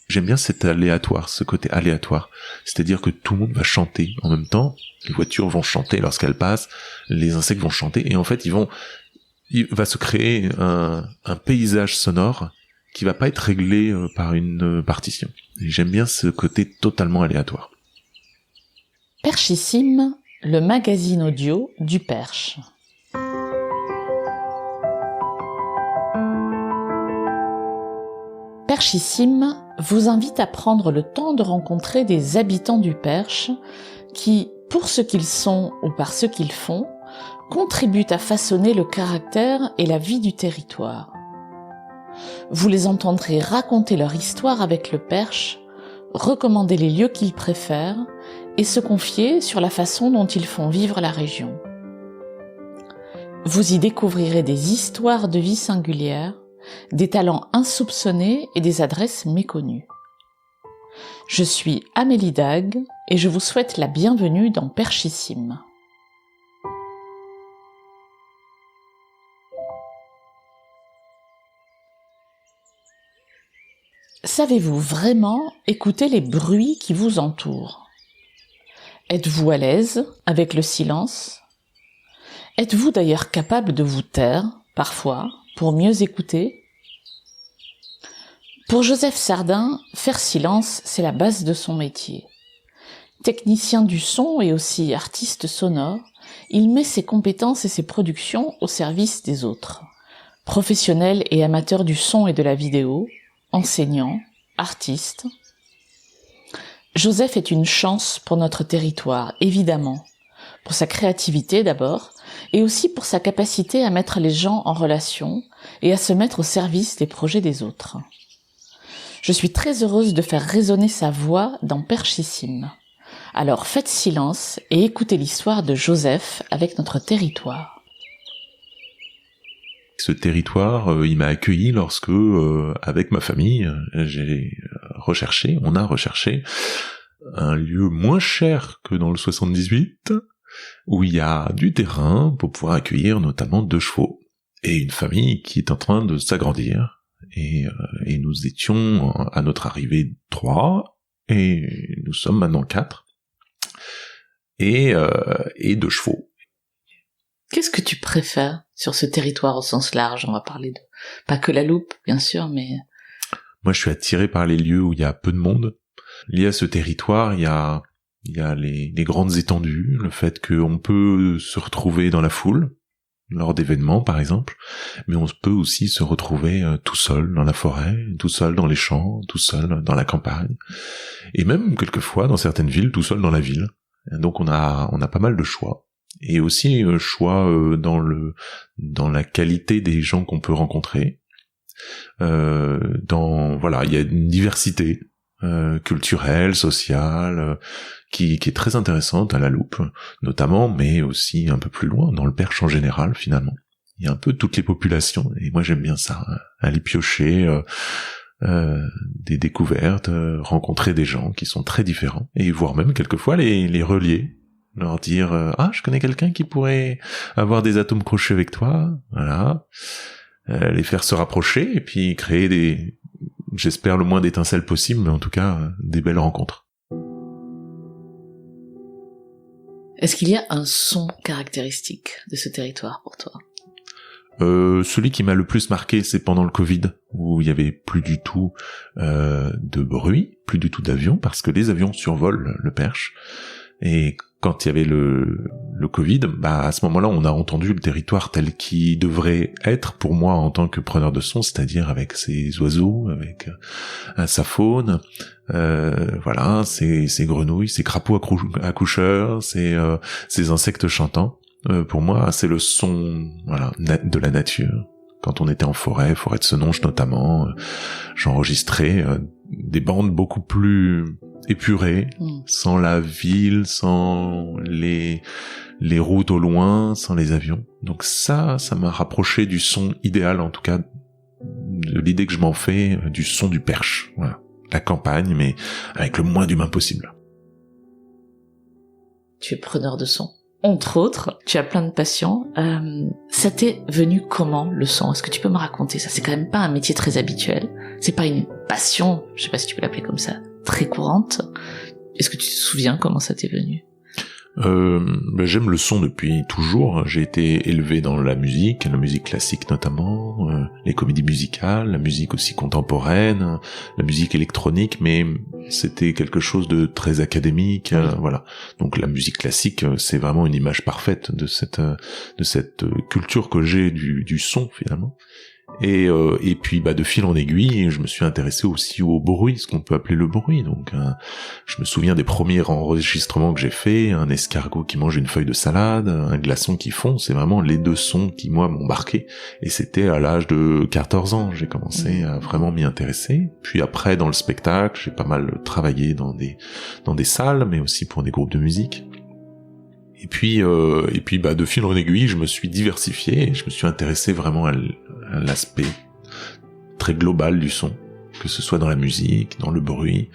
J'aime bien cet aléatoire, ce côté aléatoire. C'est-à-dire que tout le monde va chanter en même temps. Les voitures vont chanter lorsqu'elles passent, les insectes vont chanter, et en fait, il va se créer un paysage sonore qui va pas être réglé par une partition. Et j'aime bien ce côté totalement aléatoire. Perchissime, le magazine audio du Perche. Perchissime vous invite à prendre le temps de rencontrer des habitants du Perche qui, pour ce qu'ils sont ou par ce qu'ils font, contribuent à façonner le caractère et la vie du territoire. Vous les entendrez raconter leur histoire avec le Perche, recommander les lieux qu'ils préfèrent et se confier sur la façon dont ils font vivre la région. Vous y découvrirez des histoires de vie singulières, des talents insoupçonnés et des adresses méconnues. Je suis Amélie Dague et je vous souhaite la bienvenue dans Perchissime. Savez-vous vraiment écouter les bruits qui vous entourent ? Êtes-vous à l'aise avec le silence ? Êtes-vous d'ailleurs capable de vous taire, parfois, pour mieux écouter ? Pour Joseph Sardin, faire silence, c'est la base de son métier. Technicien du son et aussi artiste sonore, il met ses compétences et ses productions au service des autres. Professionnel et amateur du son et de la vidéo, enseignant, artiste. Joseph est une chance pour notre territoire, évidemment. Pour sa créativité d'abord, et aussi pour sa capacité à mettre les gens en relation et à se mettre au service des projets des autres. Je suis très heureuse de faire résonner sa voix dans Perchissime. Alors faites silence et écoutez l'histoire de Joseph avec notre territoire. Ce territoire, il m'a accueilli lorsque, avec ma famille, on a recherché un lieu moins cher que dans le 78, où il y a du terrain pour pouvoir accueillir notamment 2 chevaux, et une famille qui est en train de s'agrandir. Et nous étions à notre arrivée 3, et nous sommes maintenant 4, et 2 chevaux. Qu'est-ce que tu préfères sur ce territoire au sens large ? On va parler de, pas que la loupe, bien sûr, mais... Moi, je suis attiré par les lieux où il y a peu de monde. Lié à ce territoire, il y a les grandes étendues, le fait qu'on peut se retrouver dans la foule, lors d'événements par exemple, mais on peut aussi se retrouver tout seul dans la forêt, tout seul dans les champs, tout seul dans la campagne, et même quelquefois dans certaines villes, tout seul dans la ville. Donc on a pas mal de choix, et aussi choix dans la qualité des gens qu'on peut rencontrer. Il y a une diversité culturelle, sociale, qui est très intéressante à la loupe, notamment, mais aussi un peu plus loin, dans le Perche en général, finalement. Il y a un peu toutes les populations, et moi j'aime bien ça, aller piocher des découvertes, rencontrer des gens qui sont très différents, et voire même quelquefois les relier, leur dire « Ah, je connais quelqu'un qui pourrait avoir des atomes crochus avec toi », voilà, les faire se rapprocher, et puis créer j'espère le moins d'étincelles possible, mais en tout cas, des belles rencontres. Est-ce qu'il y a un son caractéristique de ce territoire pour toi ? Celui qui m'a le plus marqué, c'est pendant le Covid, où il y avait plus du tout de bruit, plus du tout d'avions, parce que les avions survolent le Perche. Et quand il y avait le Covid, à ce moment-là, on a entendu le territoire tel qu'il devrait être pour moi en tant que preneur de son, c'est-à-dire avec ses oiseaux, avec sa faune, ses grenouilles, ses crapauds accoucheurs, ses insectes chantants. Pour moi, c'est le son, de la nature. Quand on était en forêt de Senonches notamment, j'enregistrais des bandes beaucoup plus épurées, sans la ville, sans les routes au loin, sans les avions. Donc ça m'a rapproché du son idéal, en tout cas, de l'idée que je m'en fais, du son du Perche. Voilà. La campagne, mais avec le moins d'humains possible. Tu es preneur de son ? entre autres, tu as plein de passions. Ça t'est venu comment, le son? Est-ce que tu peux me raconter ça? C'est quand même pas un métier très habituel. C'est pas une passion, je sais pas si tu peux l'appeler comme ça, très courante. Est-ce que tu te souviens comment ça t'est venu? J'aime le son depuis toujours. J'ai été élevé dans la musique classique notamment, les comédies musicales, la musique aussi contemporaine, la musique électronique, mais c'était quelque chose de très académique, voilà. Donc la musique classique, c'est vraiment une image parfaite de cette culture que j'ai du son finalement. Et puis de fil en aiguille, je me suis intéressé aussi au bruit, ce qu'on peut appeler le bruit. Donc je me souviens des premiers enregistrements que j'ai fait, un escargot qui mange une feuille de salade, un glaçon qui fond, c'est vraiment les deux sons qui moi m'ont marqué. Et c'était à l'âge de 14 ans, j'ai commencé à vraiment m'y intéresser. Puis après dans le spectacle, j'ai pas mal travaillé dans des salles, mais aussi pour des groupes de musique. Et puis de fil en aiguille, je me suis diversifié et je me suis intéressé vraiment à l'aspect très global du son, que ce soit dans la musique, dans le bruit,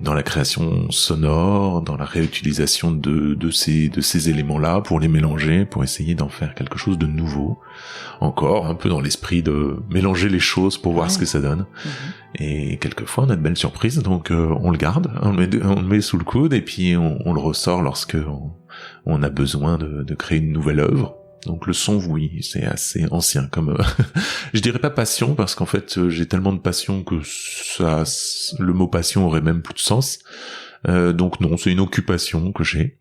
dans la création sonore, dans la réutilisation de ces éléments-là pour les mélanger, pour essayer d'en faire quelque chose de nouveau. Encore un peu dans l'esprit de mélanger les choses pour voir ce que ça donne. Et quelquefois on a de belles surprises, donc on le garde, on le met sous le coude et puis on le ressort lorsque on a besoin de créer une nouvelle œuvre. Donc le son, oui, c'est assez ancien comme je dirais pas passion parce qu'en fait j'ai tellement de passion que le mot passion aurait même plus de sens. Donc non, c'est une occupation que j'ai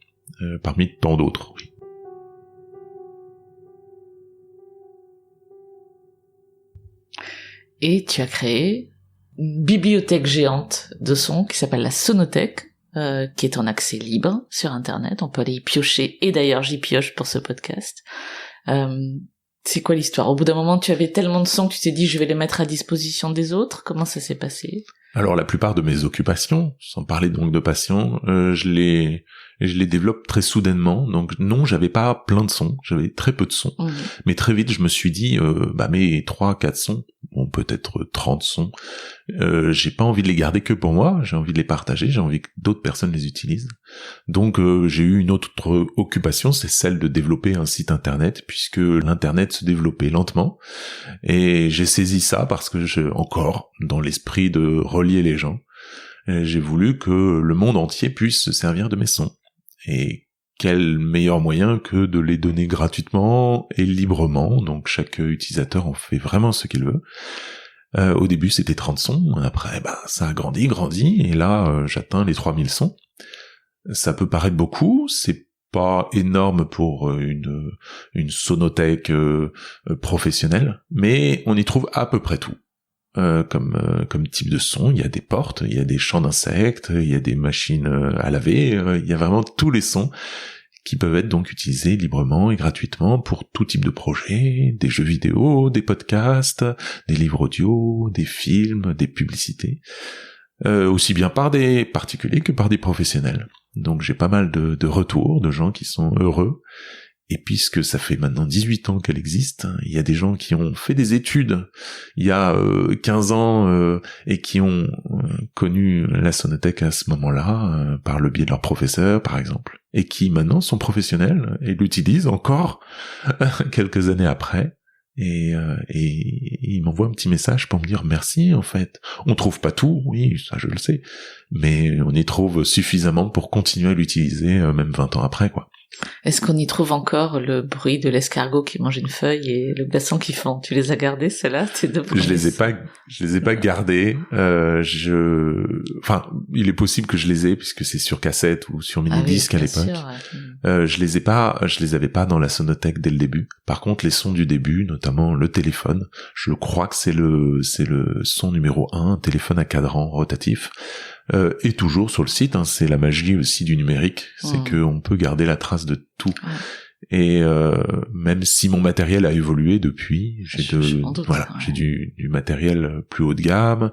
parmi tant d'autres. Oui. Et tu as créé une bibliothèque géante de sons qui s'appelle la Sonothèque, qui est en accès libre sur Internet. On peut aller y piocher, et d'ailleurs j'y pioche pour ce podcast. C'est quoi l'histoire? Au bout d'un moment, tu avais tellement de sons que tu t'es dit je vais les mettre à disposition des autres. Comment ça s'est passé? Alors la plupart de mes occupations, sans parler donc de passion, je les développe très soudainement. Donc non, j'avais pas plein de sons, j'avais très peu de sons. Mais très vite, je me suis dit, mes 3-4 sons, bon peut-être 30 sons, j'ai pas envie de les garder que pour moi, j'ai envie de les partager, j'ai envie que d'autres personnes les utilisent. Donc j'ai eu une autre occupation, c'est celle de développer un site internet, puisque l'internet se développait lentement. Et j'ai saisi ça parce que encore, dans l'esprit de relier les gens, j'ai voulu que le monde entier puisse se servir de mes sons. Et quel meilleur moyen que de les donner gratuitement et librement, donc chaque utilisateur en fait vraiment ce qu'il veut. Au début c'était 30 sons, après ça a grandi, et là j'atteins les 3000 sons. Ça peut paraître beaucoup, c'est pas énorme pour une sonothèque professionnelle, mais on y trouve à peu près tout. Comme type de son, il y a des portes, il y a des chants d'insectes, il y a des machines à laver, il y a vraiment tous les sons qui peuvent être donc utilisés librement et gratuitement pour tout type de projet, des jeux vidéo, des podcasts, des livres audio, des films, des publicités, aussi bien par des particuliers que par des professionnels. Donc j'ai pas mal de retours de gens qui sont heureux. Et puisque ça fait maintenant 18 ans qu'elle existe, il y a des gens qui ont fait des études il y a 15 ans et qui ont connu la Sonothèque à ce moment-là, par le biais de leurs professeurs par exemple, et qui maintenant sont professionnels et l'utilisent encore quelques années après. Et ils m'envoient un petit message pour me dire merci en fait. On trouve pas tout, oui, ça je le sais, mais on y trouve suffisamment pour continuer à l'utiliser même 20 ans après quoi. Est-ce qu'on y trouve encore le bruit de l'escargot qui mange une feuille et le glaçon qui fond? Tu les as gardés, ceux-là? Je les ai pas gardés. Il est possible que je les ai puisque c'est sur cassette ou sur mini-disque à l'époque. Je les avais pas dans la Sonothèque dès le début. Par contre, les sons du début, notamment le téléphone, je crois que c'est le son numéro 1, un téléphone à cadran rotatif. Et toujours sur le site, c'est la magie aussi du numérique, c'est que on peut garder la trace de tout. Et même si mon matériel a évolué depuis, j'ai du matériel plus haut de gamme,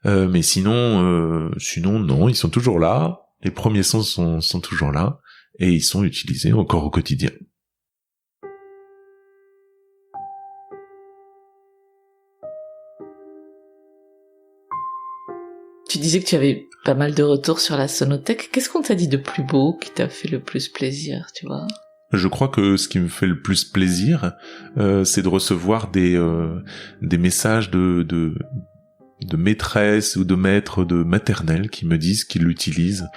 mais sinon non, ils sont toujours là. Les premiers sons sont toujours là et ils sont utilisés encore au quotidien. Tu disais que tu avais pas mal de retours sur la Sonothèque. Qu'est-ce qu'on t'a dit de plus beau qui t'a fait le plus plaisir, tu vois? Je crois que ce qui me fait le plus plaisir, c'est de recevoir des messages de maîtresses ou de maîtres de maternelle qui me disent qu'ils l'utilisent,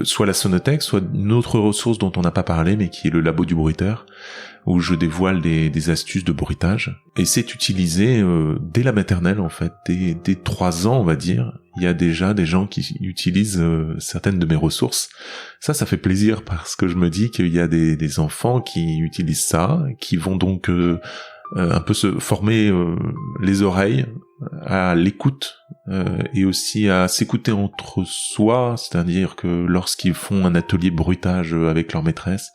soit la sonothèque, soit une autre ressource dont on n'a pas parlé, mais qui est le labo du bruiteur, où je dévoile des astuces de bruitage. Et c'est utilisé dès la maternelle, en fait, dès 3 ans, on va dire. Il y a déjà des gens qui utilisent certaines de mes ressources. Ça fait plaisir parce que je me dis qu'il y a des enfants qui utilisent ça, qui vont donc un peu se former les oreilles à l'écoute et aussi à s'écouter entre soi, c'est-à-dire que lorsqu'ils font un atelier bruitage avec leur maîtresse,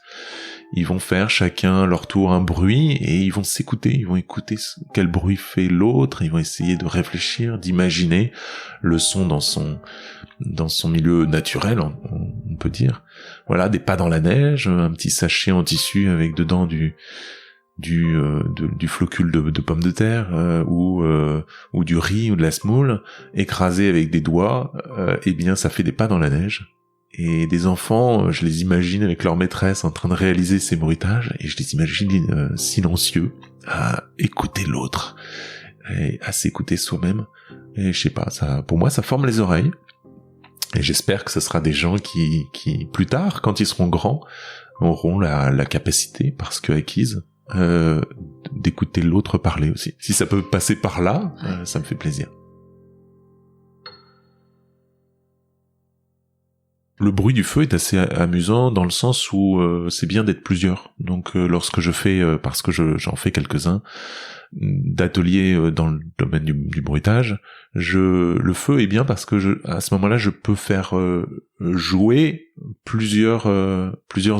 ils vont faire chacun leur tour un bruit et ils vont s'écouter, ils vont écouter quel bruit fait l'autre, ils vont essayer de réfléchir, d'imaginer le son dans son milieu naturel, on peut dire. Voilà, des pas dans la neige, un petit sachet en tissu avec dedans du flocule de pommes de terre ou du riz ou de la semoule écrasé avec des doigts, eh bien ça fait des pas dans la neige. Et des enfants, je les imagine avec leur maîtresse en train de réaliser ces bruitages, et je les imagine silencieux, à écouter l'autre, et à s'écouter soi-même. Et je sais pas, ça, pour moi, ça forme les oreilles. Et j'espère que ce sera des gens qui plus tard, quand ils seront grands, auront la capacité, parce que acquise, d'écouter l'autre parler aussi. Si ça peut passer par là, ça me fait plaisir. Le bruit du feu est assez amusant dans le sens où c'est bien d'être plusieurs. Donc lorsque je fais, parce que j'en fais quelques-uns, d'ateliers dans le domaine du bruitage, le feu est bien parce que à ce moment-là, je peux faire jouer plusieurs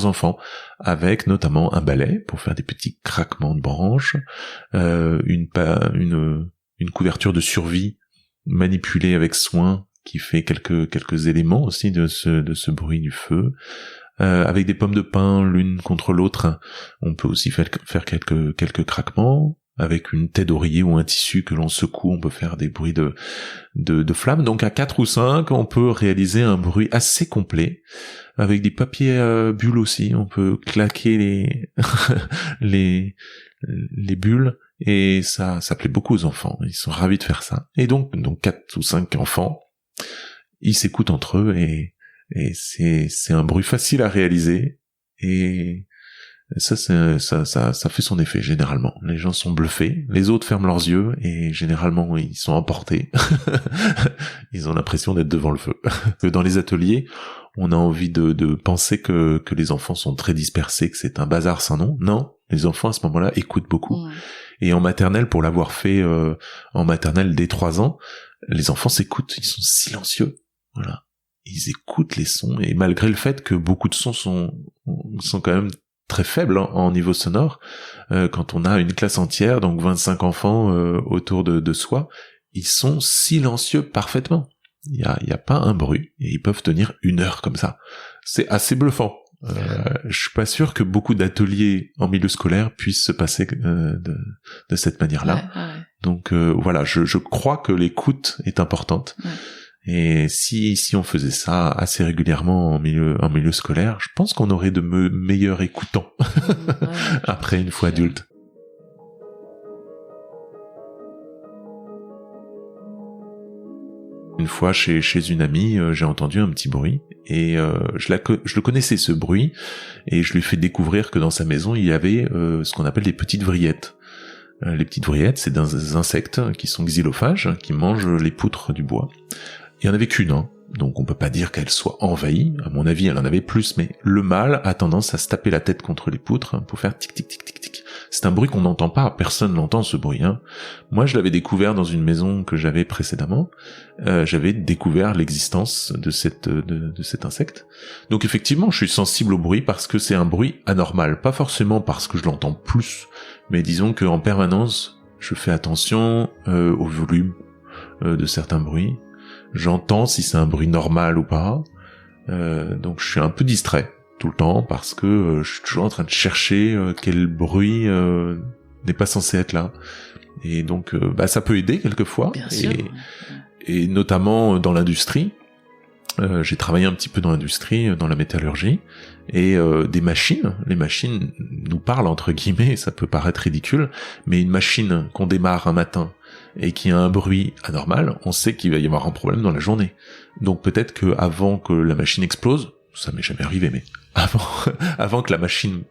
enfants avec notamment un balai pour faire des petits craquements de branches, une couverture de survie manipulée avec soin qui fait quelques éléments aussi de ce bruit du feu. Avec des pommes de pin l'une contre l'autre, on peut aussi faire quelques craquements. Avec une tête d'oreiller ou un tissu que l'on secoue, on peut faire des bruits de flammes. Donc à 4 ou 5, on peut réaliser un bruit assez complet. Avec des papiers bulles aussi, on peut claquer les bulles. Et ça plaît beaucoup aux enfants. Ils sont ravis de faire ça. Et donc 4 ou 5 enfants, ils s'écoutent entre eux et c'est un bruit facile à réaliser. Et ça fait son effet généralement. Les gens sont bluffés, les autres ferment leurs yeux et généralement ils sont emportés. Ils ont l'impression d'être devant le feu. Dans les ateliers, on a envie de penser que les enfants sont très dispersés, que c'est un bazar sans nom. Non, les enfants à ce moment-là écoutent beaucoup. Et en maternelle, pour l'avoir fait en maternelle dès 3 ans, les enfants s'écoutent, ils sont silencieux. Voilà. Ils écoutent les sons et malgré le fait que beaucoup de sons sont quand même très faible en niveau sonore, quand on a une classe entière, donc 25 enfants autour de soi, ils sont silencieux parfaitement. Il y a pas un bruit, et ils peuvent tenir 1 heure comme ça. C'est assez bluffant. Je suis pas sûr que beaucoup d'ateliers en milieu scolaire puissent se passer de cette manière-là. Ouais. Donc voilà, je crois que l'écoute est importante. Ouais. Et si on faisait ça assez régulièrement en milieu scolaire, je pense qu'on aurait de meilleurs écoutants après une fois adulte. Une fois chez une amie, j'ai entendu un petit bruit et je le connaissais ce bruit et je lui ai fait découvrir que dans sa maison il y avait ce qu'on appelle des petites vrillettes. Les petites vrillettes, c'est des insectes qui sont xylophages, qui mangent les poutres du bois. Il y en avait qu'une, hein. Donc on peut pas dire qu'elle soit envahie. À mon avis, elle en avait plus, mais le mâle a tendance à se taper la tête contre les poutres pour faire tic tic tic tic tic. C'est un bruit qu'on n'entend pas, personne n'entend ce bruit, hein. Moi, je l'avais découvert dans une maison que j'avais précédemment. J'avais découvert l'existence de cet insecte. Donc effectivement, je suis sensible au bruit parce que c'est un bruit anormal, pas forcément parce que je l'entends plus, mais disons que en permanence, je fais attention au volume de certains bruits. J'entends si c'est un bruit normal ou pas, donc je suis un peu distrait tout le temps parce que je suis toujours en train de chercher quel bruit n'est pas censé être là. Et donc ça peut aider quelquefois, et notamment dans l'industrie. J'ai travaillé un petit peu dans l'industrie, dans la métallurgie, et les machines nous parlent entre guillemets, ça peut paraître ridicule, mais une machine qu'on démarre un matin et qui a un bruit anormal, on sait qu'il va y avoir un problème dans la journée. Donc peut-être que avant que la machine explose, ça m'est jamais arrivé, mais avant que la machine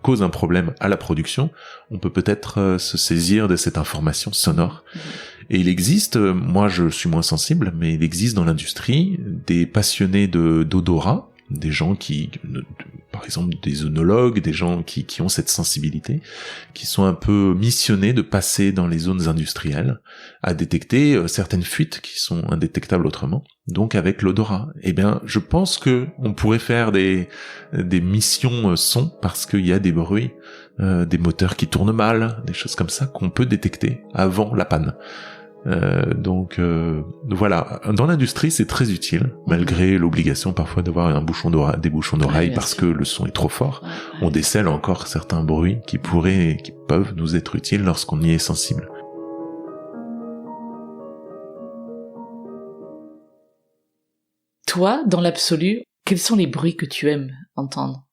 cause un problème à la production, on peut peut-être se saisir de cette information sonore. Et il existe, moi je suis moins sensible, mais il existe dans l'industrie des passionnés d'odorat, des gens qui, par exemple des œnologues, des gens qui ont cette sensibilité, qui sont un peu missionnés de passer dans les zones industrielles à détecter certaines fuites qui sont indétectables autrement, donc avec l'odorat. Eh bien, je pense que on pourrait faire des missions son parce qu'il y a des bruits, des moteurs qui tournent mal, des choses comme ça qu'on peut détecter avant la panne. Donc voilà, dans l'industrie c'est très utile, malgré l'obligation parfois d'avoir des bouchons d'oreille parce que le son est trop fort. On décèle encore certains bruits qui peuvent nous être utiles lorsqu'on y est sensible. Toi, dans l'absolu, quels sont les bruits que tu aimes entendre?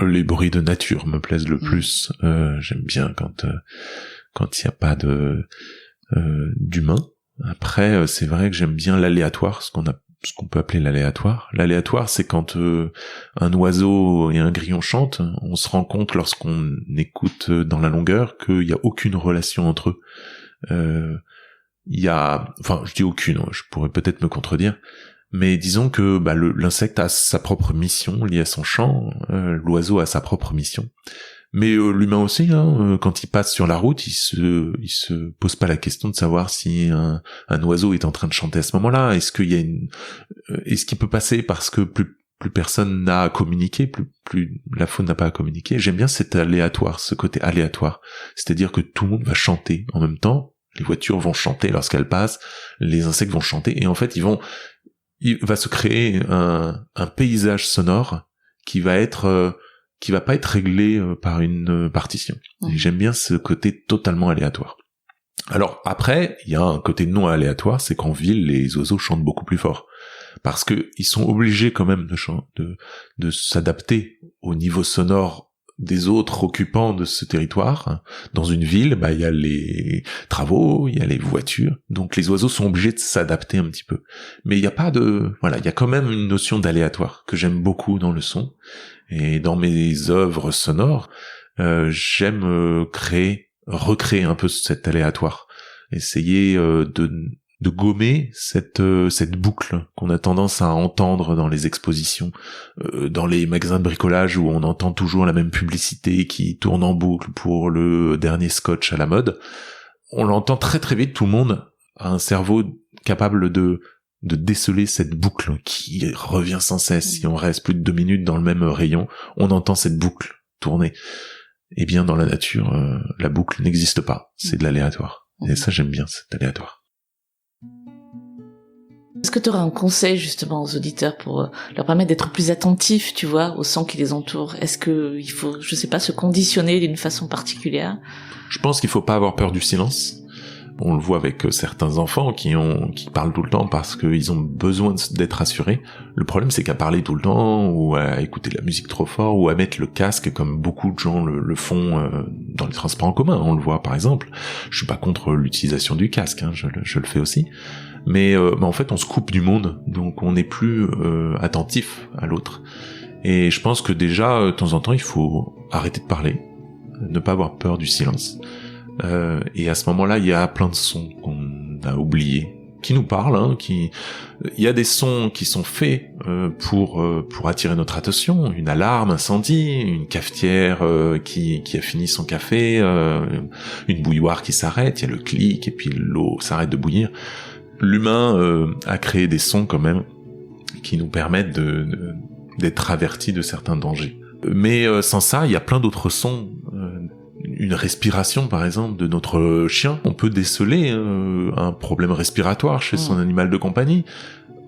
Les bruits de nature me plaisent le plus. J'aime bien quand il n'y a pas d'humain. Après, c'est vrai que j'aime bien l'aléatoire, ce qu'on peut appeler l'aléatoire. L'aléatoire, c'est quand un oiseau et un grillon chantent, on se rend compte lorsqu'on écoute dans la longueur qu'il n'y a aucune relation entre eux. Je dis aucune, je pourrais peut-être me contredire, mais disons que l'insecte a sa propre mission liée à son chant, l'oiseau a sa propre mission. Mais l'humain aussi, quand il passe sur la route, il se pose pas la question de savoir si un oiseau est en train de chanter à ce moment-là. Est-ce qu'il peut passer parce que plus personne n'a à communiquer, plus la faune n'a pas à communiquer. J'aime bien ce côté aléatoire. C'est-à-dire que tout le monde va chanter en même temps. Les voitures vont chanter lorsqu'elles passent, les insectes vont chanter, et en fait il va se créer un paysage sonore qui va pas être réglé par une partition. Et j'aime bien ce côté totalement aléatoire. Alors après, il y a un côté non aléatoire, c'est qu'en ville, les oiseaux chantent beaucoup plus fort. Parce que ils sont obligés quand même de s'adapter au niveau sonore des autres occupants de ce territoire. Dans une ville, il y a les travaux, il y a les voitures, donc les oiseaux sont obligés de s'adapter un petit peu. Mais il y a quand même une notion d'aléatoire que j'aime beaucoup dans le son. Et dans mes œuvres sonores, j'aime recréer un peu cet aléatoire, essayer de gommer cette boucle qu'on a tendance à entendre dans les expositions, dans les magasins de bricolage où on entend toujours la même publicité qui tourne en boucle pour le dernier scotch à la mode. On l'entend très très vite, tout le monde a un cerveau capable de déceler cette boucle qui revient sans cesse. Si on reste plus de 2 minutes dans le même rayon, on entend cette boucle tourner. Eh bien, dans la nature, la boucle n'existe pas. C'est de l'aléatoire. Et ça, j'aime bien, cet aléatoire. Est-ce que tu auras un conseil justement aux auditeurs pour leur permettre d'être plus attentifs, tu vois, au son qui les entoure? Est-ce que il faut, je sais pas, se conditionner d'une façon particulière? Je pense qu'il faut pas avoir peur du silence. On le voit avec certains enfants qui parlent tout le temps parce qu'ils ont besoin d'être rassurés. Le problème, c'est qu'à parler tout le temps, ou à écouter de la musique trop fort, ou à mettre le casque comme beaucoup de gens le font dans les transports en commun. On le voit par exemple. Je suis pas contre l'utilisation du casque, je le fais aussi. Mais en fait, on se coupe du monde, donc on n'est plus attentif à l'autre. Et je pense que déjà, de temps en temps, il faut arrêter de parler, ne pas avoir peur du silence. Et à ce moment-là, il y a plein de sons qu'on a oubliés, qui nous parlent. Il y a des sons qui sont faits pour attirer notre attention. Une alarme incendie, une cafetière qui a fini son café, une bouilloire qui s'arrête. Il y a le clic et puis l'eau s'arrête de bouillir. L'humain a créé des sons quand même qui nous permettent d'être avertis de certains dangers. Mais sans ça, il y a plein d'autres sons. Une respiration, par exemple, de notre chien. On peut déceler un problème respiratoire chez son animal de compagnie.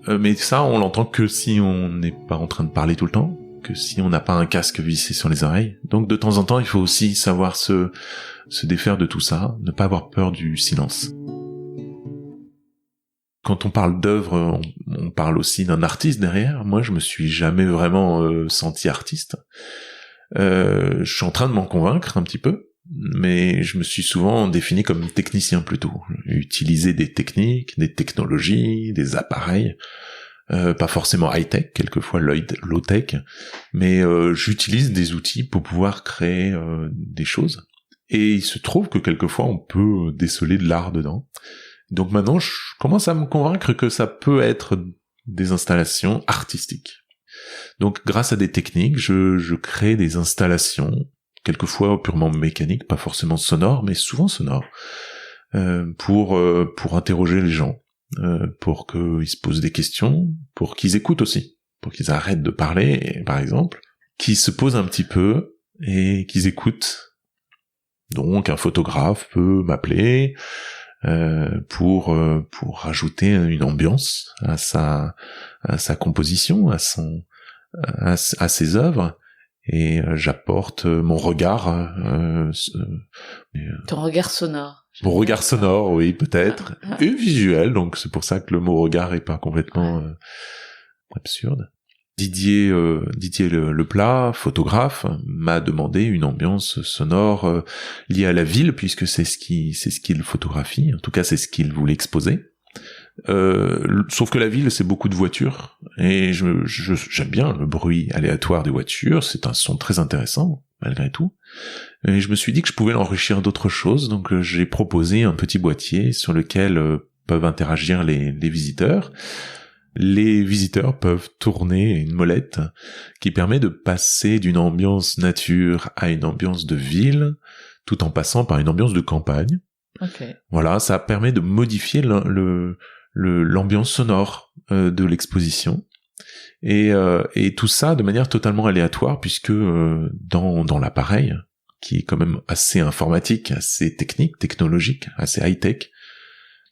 Mais ça, on l'entend que si on n'est pas en train de parler tout le temps, que si on n'a pas un casque vissé sur les oreilles. Donc de temps en temps, il faut aussi savoir se défaire de tout ça, ne pas avoir peur du silence. quand on parle d'œuvre, on parle aussi d'un artiste derrière. Moi, je me suis jamais vraiment senti artiste. Je suis en train de m'en convaincre un petit peu, mais je me suis souvent défini comme technicien plutôt. Utiliser des techniques, des technologies, des appareils, pas forcément high-tech, quelquefois low-tech, mais j'utilise des outils pour pouvoir créer des choses. Et il se trouve que quelquefois on peut déceler de l'art dedans. Donc maintenant, je commence à me convaincre que ça peut être des installations artistiques. Donc grâce à des techniques, je crée des installations, quelquefois purement mécaniques, pas forcément sonores, mais souvent sonores, pour interroger les gens, pour qu'ils se posent des questions, pour qu'ils écoutent aussi, pour qu'ils arrêtent de parler, par exemple, qu'ils se posent un petit peu et qu'ils écoutent. Donc un photographe peut m'appeler pour rajouter une ambiance à sa composition, à ses œuvres, et j'apporte mon regard. Ton regard sonore. Mon regard sonore, oui, peut-être, et visuel, donc c'est pour ça que le mot regard est pas complètement absurde. Didier Leplat, photographe, m'a demandé une ambiance sonore liée à la ville, puisque c'est ce qu'il photographie, en tout cas c'est ce qu'il voulait exposer. Sauf que la ville, c'est beaucoup de voitures, et j'aime bien le bruit aléatoire des voitures, c'est un son très intéressant, malgré tout. Et je me suis dit que je pouvais l'enrichir d'autres choses, donc j'ai proposé un petit boîtier sur lequel peuvent interagir les visiteurs. Les visiteurs peuvent tourner une molette qui permet de passer d'une ambiance nature à une ambiance de ville, tout en passant par une ambiance de campagne. Okay. Voilà, ça permet de modifier l'ambiance sonore de l'exposition, et tout ça de manière totalement aléatoire, puisque dans l'appareil, qui est quand même assez informatique, assez technique, technologique, assez high-tech,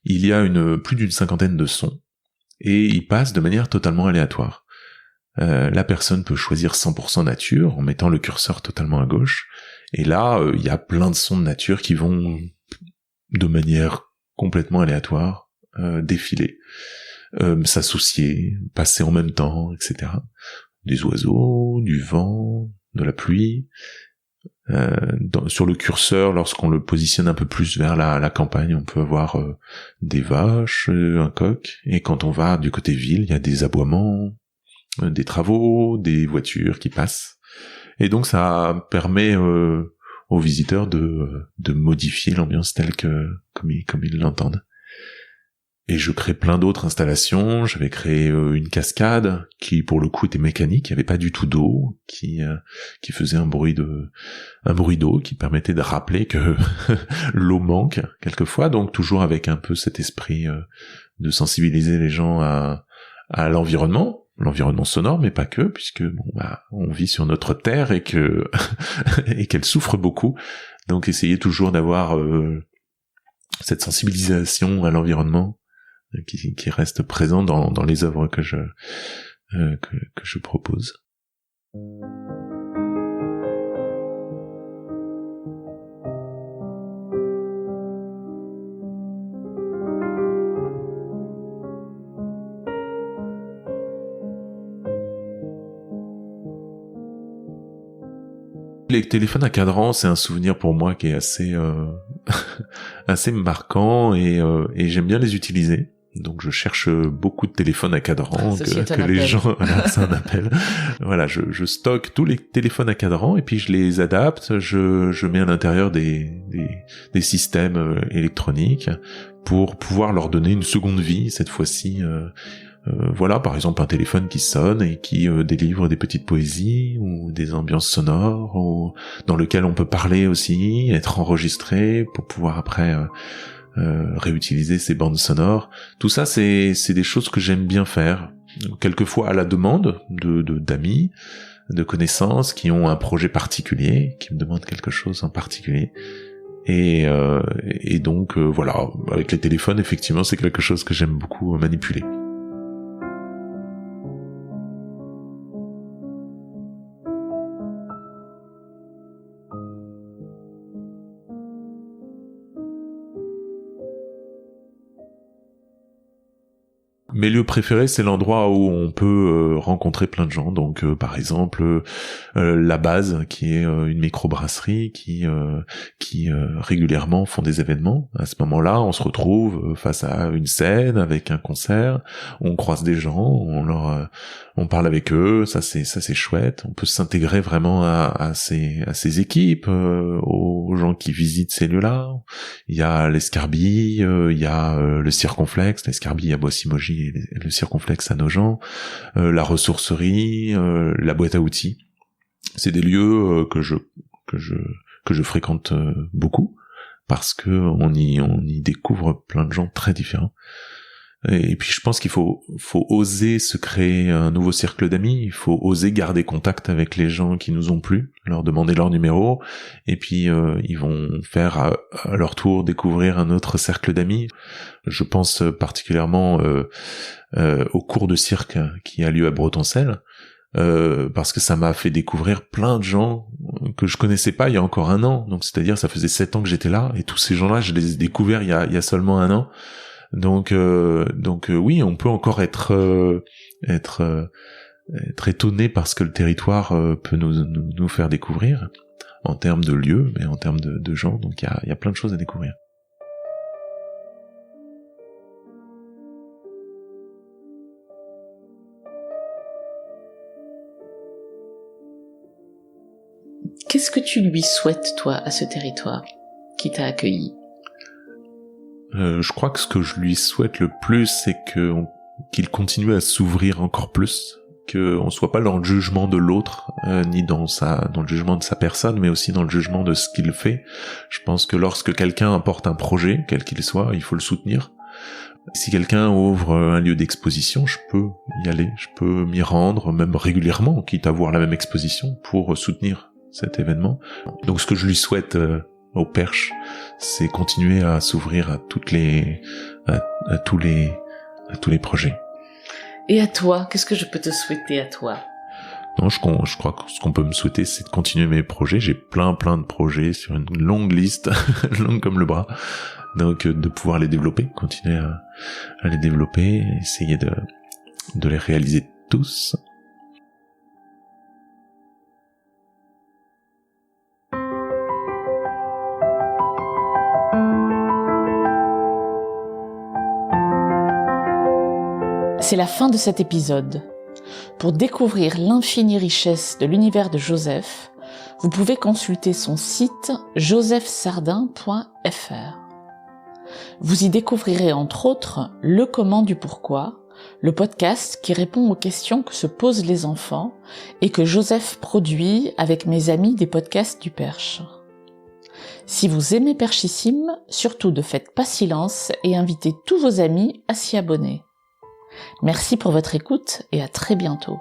il y a plus d'une cinquantaine de sons, et ils passent de manière totalement aléatoire. La personne peut choisir 100% nature en mettant le curseur totalement à gauche, et là, il y a plein de sons de nature qui vont de manière complètement aléatoire défiler, s'associer, passer en même temps, etc. Des oiseaux, du vent, de la pluie. Sur le curseur, lorsqu'on le positionne un peu plus vers la campagne, on peut avoir des vaches, un coq, et quand on va du côté ville, il y a des aboiements, des travaux, des voitures qui passent. Et donc ça permet aux visiteurs de modifier l'ambiance telle comme ils l'entendent. Et je crée plein d'autres installations. J'avais créé une cascade qui, pour le coup, était mécanique. Il n'y avait pas du tout d'eau, qui faisait un bruit d'eau qui permettait de rappeler que l'eau manque quelquefois. Donc toujours avec un peu cet esprit de sensibiliser les gens à l'environnement sonore, mais pas que, puisque on vit sur notre terre et qu'elle souffre beaucoup. Donc essayer toujours d'avoir cette sensibilisation à l'environnement qui reste présent dans les œuvres que je propose. Les téléphones à cadran, c'est un souvenir pour moi qui est assez assez marquant, et j'aime bien les utiliser. Donc je cherche beaucoup de téléphones à cadran que les gens, voilà, c'est un appel. Voilà, je stocke tous les téléphones à cadran et puis je les adapte, je mets à l'intérieur des systèmes électroniques pour pouvoir leur donner une seconde vie cette fois-ci. Voilà, par exemple un téléphone qui sonne et qui délivre des petites poésies ou des ambiances sonores, ou dans lequel on peut parler aussi, être enregistré pour pouvoir après réutiliser ces bandes sonores. Tout ça, c'est des choses que j'aime bien faire, quelquefois à la demande d'amis, de connaissances qui ont un projet particulier, qui me demandent quelque chose en particulier. Et donc voilà, avec les téléphones, effectivement, c'est quelque chose que j'aime beaucoup manipuler. Mes lieux préférés, c'est l'endroit où on peut rencontrer plein de gens. Donc, par exemple, la Base, qui est une microbrasserie qui régulièrement font des événements. À ce moment-là, on se retrouve face à une scène avec un concert. On croise des gens, on parle avec eux. Ça c'est chouette. On peut s'intégrer vraiment à ces équipes, aux gens qui visitent ces lieux-là. Il y a l'Escarbille, il y a le Circonflexe, l'Escarbille à Boissy-Maugis et le Circonflexe à Nogent, la ressourcerie, la boîte à outils. C'est des lieux que je fréquente beaucoup parce que on y découvre plein de gens très différents. Et puis je pense qu'il faut oser se créer un nouveau cercle d'amis, il faut oser garder contact avec les gens qui nous ont plu, leur demander leur numéro, et puis ils vont faire à leur tour découvrir un autre cercle d'amis. Je pense particulièrement au cours de cirque qui a lieu à Bretonçelle, parce que ça m'a fait découvrir plein de gens que je connaissais pas il y a encore un an. Donc c'est-à-dire ça faisait 7 ans que j'étais là, et tous ces gens-là je les ai découverts il y a seulement un an. Donc oui, on peut encore être étonné par ce que le territoire peut nous faire découvrir en termes de lieux, mais en termes de gens. Donc il y a plein de choses à découvrir. Qu'est-ce que tu lui souhaites, toi, à ce territoire qui t'a accueilli ? Je crois que ce que je lui souhaite le plus, c'est qu'il continue à s'ouvrir encore plus, qu'on soit pas dans le jugement de l'autre, ni dans le jugement de sa personne, mais aussi dans le jugement de ce qu'il fait. Je pense que lorsque quelqu'un apporte un projet, quel qu'il soit, il faut le soutenir. Si quelqu'un ouvre un lieu d'exposition, je peux y aller, je peux m'y rendre, même régulièrement, quitte à voir la même exposition, pour soutenir cet événement. Donc ce que je lui souhaite au Perche, c'est continuer à s'ouvrir à tous les projets. Et à toi, qu'est-ce que je peux te souhaiter à toi ? Non, je crois que ce qu'on peut me souhaiter, c'est de continuer mes projets. J'ai plein de projets sur une longue liste, longue comme le bras. Donc de pouvoir les développer, continuer à les développer, essayer de les réaliser tous. C'est la fin de cet épisode. Pour découvrir l'infinie richesse de l'univers de Joseph, vous pouvez consulter son site josephsardin.fr. Vous y découvrirez entre autres Le comment du pourquoi, le podcast qui répond aux questions que se posent les enfants et que Joseph produit avec mes amis des podcasts du Perche. Si vous aimez Perchissime, surtout ne faites pas silence et invitez tous vos amis à s'y abonner. Merci pour votre écoute et à très bientôt.